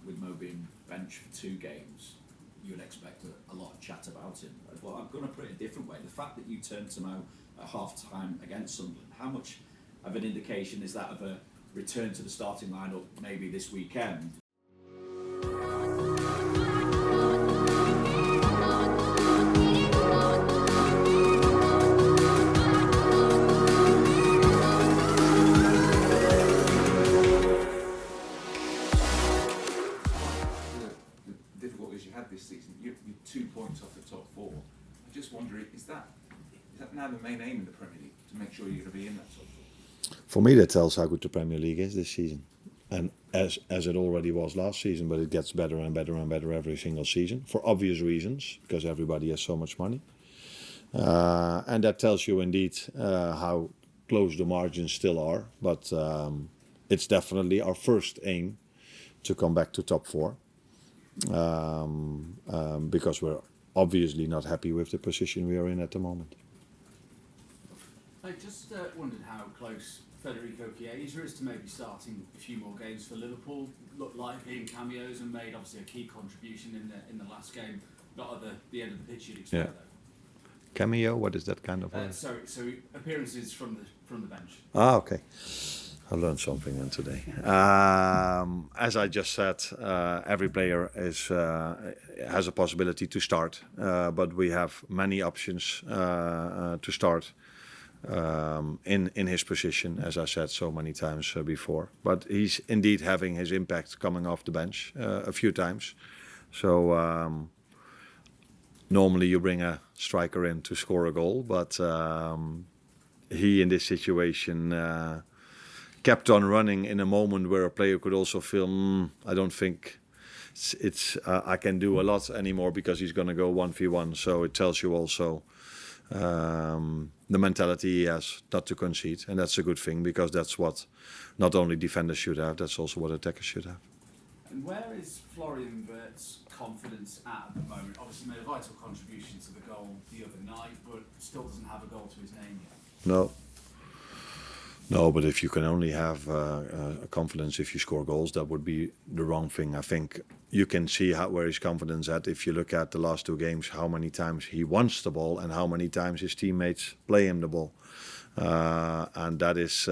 with Mo being benched for 2 games, you'd expect a lot of chat about him. But I'm going to put it a different way. The fact that you turned to Mo at half-time against Sunderland, how much of an indication is that of a return to the starting lineup maybe this weekend? This season, you're 2 points off the top 4. I just wonder, is that now the main aim in the Premier League, to make sure you're going to be in that top 4? For me, that tells how good the Premier League is this season, and as it already was last season, but it gets better and better and better every single season for obvious reasons, because everybody has so much money, and that tells you indeed how close the margins still are. But it's definitely our first aim to come back to top 4. Because we're obviously not happy with the position we are in at the moment. I just wondered how close Federico Chiesa is to maybe starting a few more games for Liverpool. Looked like being cameos and made obviously a key contribution in the last game. Not at the end of the pitch you'd expect though. Cameo, what is that kind of? So appearances from the bench. Okay. I learned something then today. As I just said, every player has a possibility to start, but we have many options to start in his position, as I said so many times before. But he's indeed having his impact coming off the bench a few times. So normally you bring a striker in to score a goal, but he in this situation kept on running in a moment where a player could also feel, I don't think I can do a lot anymore, because he's going to go 1v1. So it tells you also the mentality he has not to concede, and that's a good thing, because that's what not only defenders should have, that's also what attackers should have. And where is Florian Wirtz's confidence at the moment? Obviously made a vital contribution to the goal the other night, but still doesn't have a goal to his name yet. No, but if you can only have confidence if you score goals, that would be the wrong thing. I think you can see where his confidence at if you look at the last 2 games, how many times he wants the ball and how many times his teammates play him the ball. And that is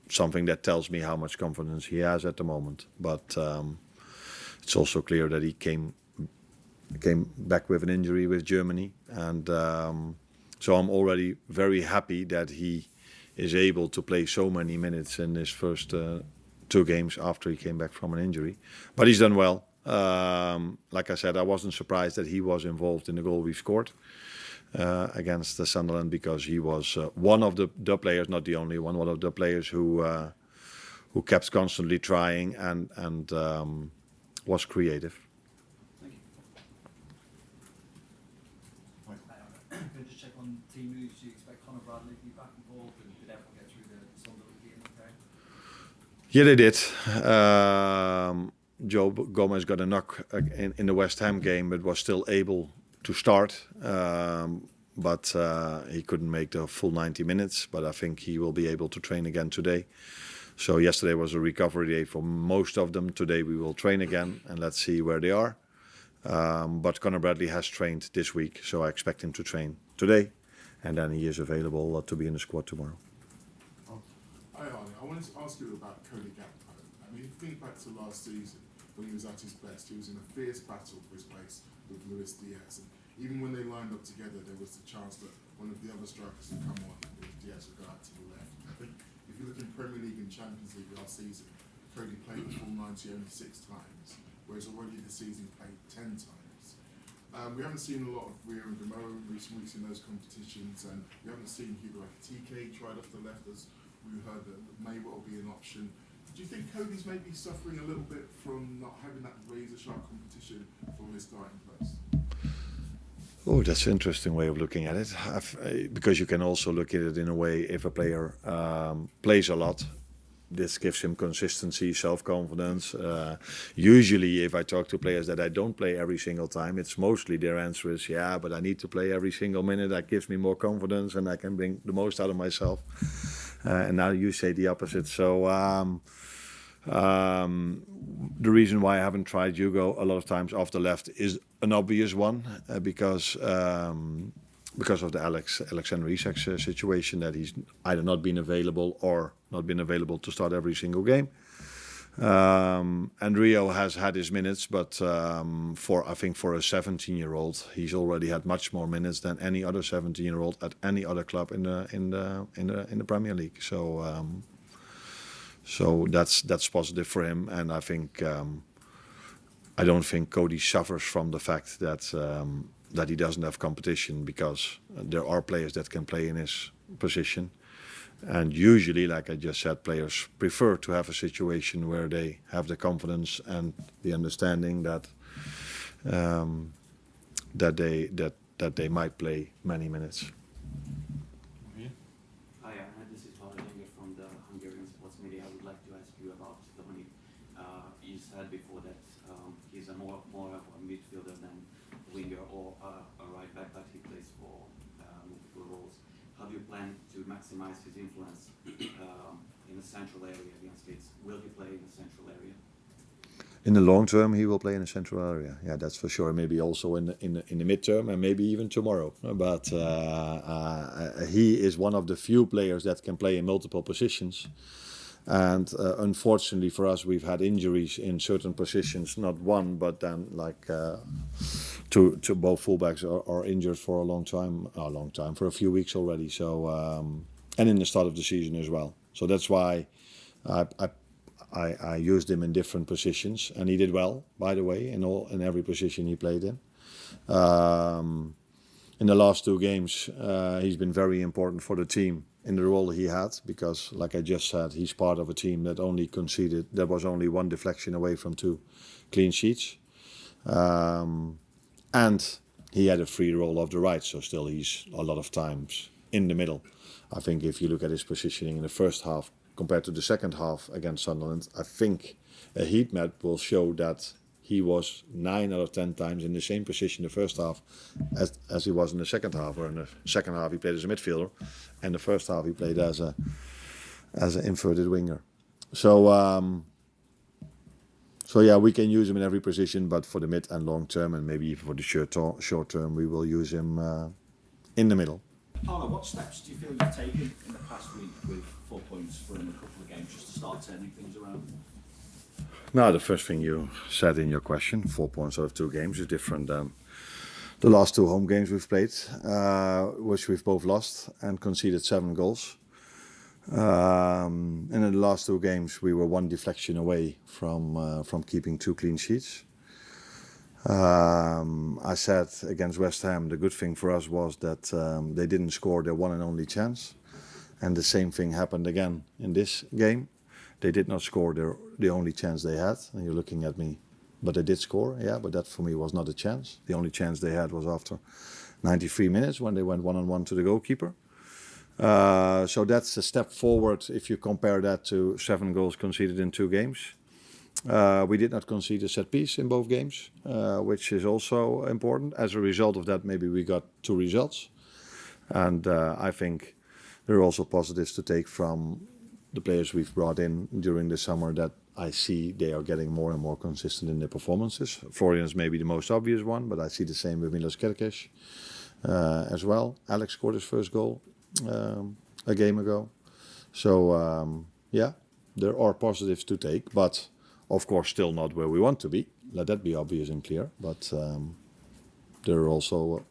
something that tells me how much confidence he has at the moment. But it's also clear that he came back with an injury with Germany. And so I'm already very happy that he is able to play so many minutes in his first 2 games after he came back from an injury. But he's done well. Like I said, I wasn't surprised that he was involved in the goal we scored against the Sunderland, because he was one of the players, not the only one of the players who kept constantly trying and was creative. Thank you. Can I just check on team moves? Do you expect Conor Bradley to be back involved, and did everyone get through the Sunderland game okay? Yeah, they did. Joe Gomez got a knock in the West Ham game, but was still able to start. But he couldn't make the full 90 minutes. But I think he will be able to train again today. So yesterday was a recovery day for most of them. Today we will train again, and let's see where they are. But Conor Bradley has trained this week, so I expect him to train today, and then he is available to be in the squad tomorrow. Hi Arne, I wanted to ask you about Cody Gakpo. I mean, think back to last season when he was at his best. He was in a fierce battle for his place with Luis Diaz, and even when they lined up together, there was the chance that one of the other strikers would come on and Diaz would go out to the left. I think if you look in Premier League and Champions League last season, Cody played the full 90 only 6 times, whereas already this season he played 10 times. We haven't seen a lot of Rio and Mo in recent weeks in those competitions, and we haven't seen Hugo Ekitike tried off the left, as we heard that may well be an option. Do you think Cody's maybe suffering a little bit from not having that razor-sharp competition for his starting place? Oh, that's an interesting way of looking at it. Because you can also look at it in a way, if a player plays a lot, this gives him consistency, self-confidence. Usually, if I talk to players that I don't play every single time, it's mostly their answer is, yeah, but I need to play every single minute. That gives me more confidence and I can bring the most out of myself. And now you say the opposite. So The reason why I haven't tried Hugo a lot of times off the left is an obvious one, because of the Alexander Isak situation, that he's either not been available or not been available to start every single game. And Rio has had his minutes, but I think for a 17-year-old, he's already had much more minutes than any other 17-year-old at any other club in the Premier League. So that's positive for him, and I think I don't think Cody suffers from the fact that he doesn't have competition, because there are players that can play in his position. And usually, like I just said, players prefer to have a situation where they have the confidence and the understanding that they might play many minutes. Hi, Arne. This is Federico from the Hungarian sports media. I would like to ask you about Tony. You said before that he's more of a midfielder than a winger or a right back, but he plays for multiple roles. How do you plan to maximize his influence in the central area against Leeds? Will he play in the central area? In the long term, he will play in the central area. Yeah, that's for sure. Maybe also in the midterm, and maybe even tomorrow. But he is one of the few players that can play in multiple positions. And unfortunately for us, we've had injuries in certain positions. Not one, but then to both fullbacks are injured for a long time, for a few weeks already. So and in the start of the season as well. So that's why I used him in different positions, and he did well, by the way, in every position he played in. In the last two games, he's been very important for the team in the role he had, because, like I just said, he's part of a team that was only one deflection away from 2 clean sheets. And he had a free roll off the right, so still he's a lot of times in the middle. I think if you look at his positioning in the first half compared to the second half against Sunderland, I think a heat map will show that he was 9 out of 10 times in the same position in the first half as he was in the second half. Or in the second half he played as a midfielder, and the first half he played as an inverted winger. So yeah, we can use him in every position, but for the mid and long term, and maybe even for the short term, we will use him in the middle. Arne, what steps do you feel you've taken in the past week with 4 points from a couple of games just to start turning things around? Now, the first thing you said in your question, 4 points out of 2 games, is different than the last 2 home games we've played, which we've both lost and conceded 7 goals. And in the last 2 games, we were 1 deflection away from keeping 2 clean sheets. I said against West Ham, the good thing for us was that they didn't score their one and only chance. And the same thing happened again in this game. They did not score the only chance they had. And you're looking at me, but they did score, yeah, but that for me was not a chance. The only chance they had was after 93 minutes when they went 1-on-1 to the goalkeeper. So that's a step forward if you compare that to 7 goals conceded in 2 games. We did not concede a set piece in both games, which is also important. As a result of that, maybe we got 2 results. And I think there are also positives to take from the players we've brought in during the summer, that I see they are getting more and more consistent in their performances. Florian's maybe the most obvious one, but I see the same with Milos Kerkez as well. Alex scored his first goal a game ago. So, yeah, there are positives to take, but of course still not where we want to be. Let that be obvious and clear. But there are also,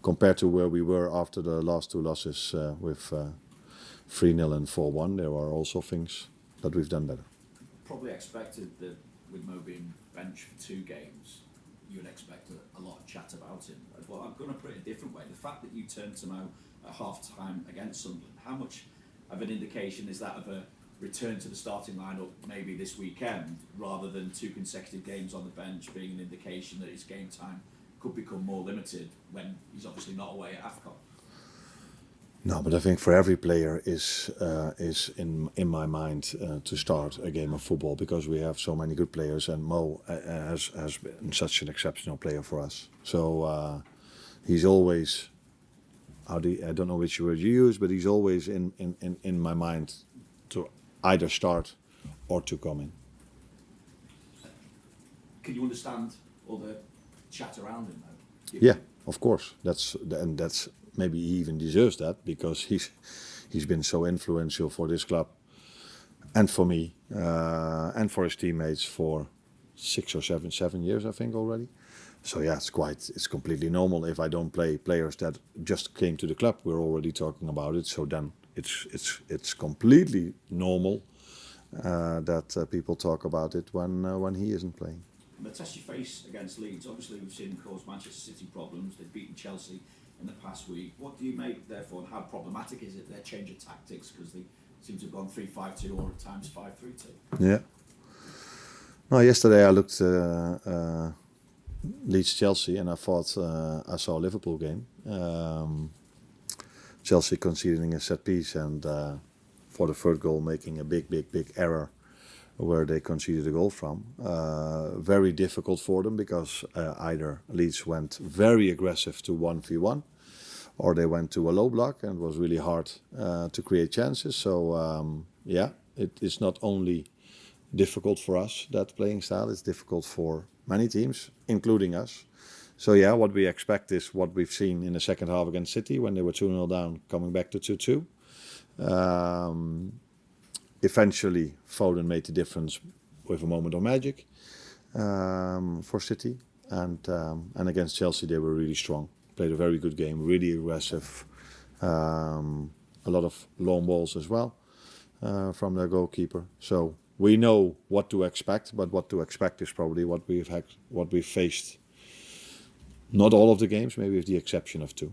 compared to where we were after the last 2 losses with 3-0 and 4-1, there are also things that we've done better. Probably expected that with Mo being benched for 2 games, you would expect a lot of chat about him. But I'm going to put it a different way. The fact that you turned to Mo at half-time against Sunderland, how much of an indication is that of a return to the starting lineup maybe this weekend, rather than 2 consecutive games on the bench being an indication that his game time could become more limited when he's obviously not away at AFCON? No, but I think for every player is in my mind to start a game of football, because we have so many good players, and Mo has been such an exceptional player for us. So he's always, I don't know which word you use, but he's always in my mind to either start or to come in. can you understand all the chat around him though? Yeah, of course. That's maybe he even deserves that, because he's been so influential for this club and for me and for his teammates for 6 or 7 years, I think, already. So yeah, it's completely normal if I don't play players that just came to the club. We're already talking about it. So then it's completely normal that people talk about it when he isn't playing. And the test you face against Leeds, obviously we've seen them cause Manchester City problems. They've beaten Chelsea in the past week. What do you make, therefore, and how problematic is it, their change of tactics? Because they seem to have gone 3-5-2 or at times 5-3-2. Yeah. No, yesterday I looked Leeds Chelsea, and I thought I saw a Liverpool game. Chelsea conceding a set piece, and for the third goal making a big error where they conceded a goal from. Very difficult for them, because either Leeds went very aggressive to 1v1, or they went to a low block, and it was really hard to create chances. So yeah, it is not only difficult for us, that playing style. It's difficult for many teams, including us. So yeah, what we expect is what we've seen in the second half against City, when they were 2-0 down, coming back to 2-2. Eventually, Foden made the difference with a moment of magic for City, and against Chelsea they were really strong. Played a very good game, really aggressive. A lot of long balls as well from their goalkeeper. So we know what to expect, but what to expect is probably what we've faced. Not all of the games, maybe with the exception of 2.